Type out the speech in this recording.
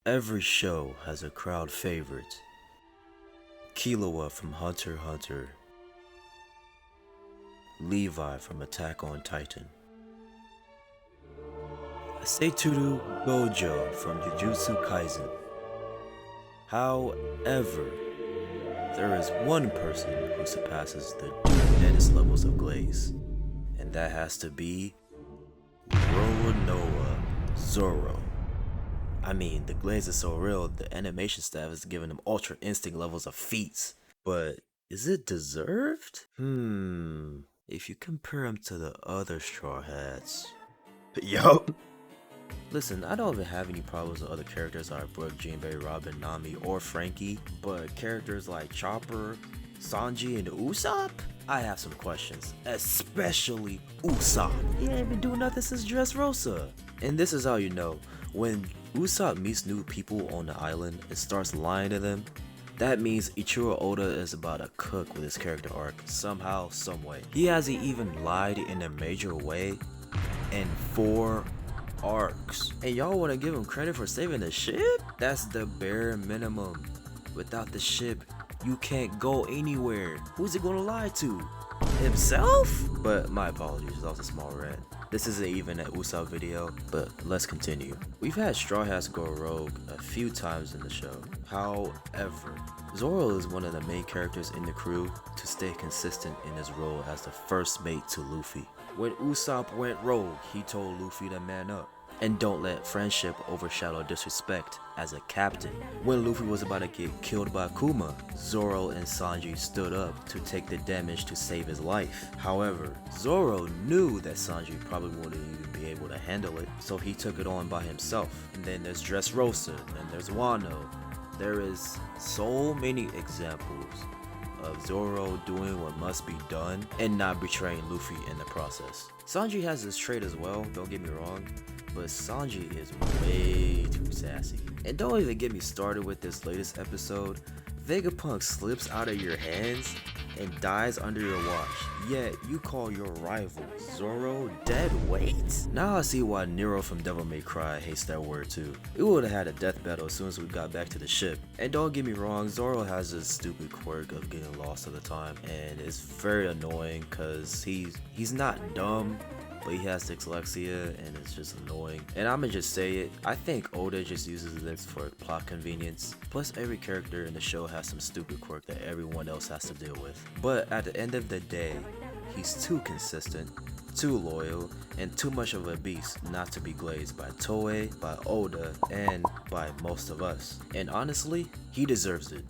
Every show has a crowd favorite. Killua from Hunter x Hunter, Levi from Attack on Titan, Seiichiro Gojo from Jujutsu Kaisen. However, there is one person who surpasses the deadest levels of Glaze, and that has to be Roronoa Zoro. I mean, the Glaze is so real, the animation staff is giving him Ultra Instinct levels of feats. But is it deserved? If you compare him to the other Straw Hats. Yup. Listen, I don't even have any problems with other characters like Brooke, Jinbei, Robin, Nami, or Frankie, but characters like Chopper, Sanji, and Usopp? I have some questions, especially Usopp. He ain't been doing nothing since Dressrosa. And this is how you know, when Usopp meets new people on the island and starts lying to them, that means Ichiro Oda is about to cook with his character arc somehow, someway. He hasn't even lied in a major way in 4 arcs. And y'all wanna give him credit for saving the ship? That's the bare minimum. Without the ship, you can't go anywhere. Who's he gonna lie to? Himself? But my apologies, that was a small rant. This isn't even an Usopp video, but let's continue. We've had Straw Hats go rogue a few times in the show. However, Zoro is one of the main characters in the crew to stay consistent in his role as the first mate to Luffy. When Usopp went rogue, he told Luffy to man up and don't let friendship overshadow disrespect as a captain. When Luffy was about to get killed by Kuma, Zoro and Sanji stood up to take the damage to save his life. However, Zoro knew that Sanji probably wouldn't even be able to handle it, so he took it on by himself. And then there's Dressrosa, and there's Wano. There is so many examples of Zoro doing what must be done and not betraying Luffy in the process. Sanji has this trait as well, don't get me wrong, but Sanji is way too sassy. And don't even get me started with this latest episode. Vegapunk slips out of your hands and dies under your watch, yet you call your rival Zoro dead weight? Now I see why Nero from Devil May Cry hates that word too. We would have had a death battle as soon as we got back to the ship. And don't get me wrong, Zoro has this stupid quirk of getting lost all the time, and it's very annoying because he's not dumb, but he has dyslexia and it's just annoying. And I'ma just say it, I think Oda just uses this for plot convenience. Plus every character in the show has some stupid quirk that everyone else has to deal with. But at the end of the day, he's too consistent, too loyal, and too much of a beast not to be glazed by Toei, by Oda, and by most of us. And honestly, he deserves it.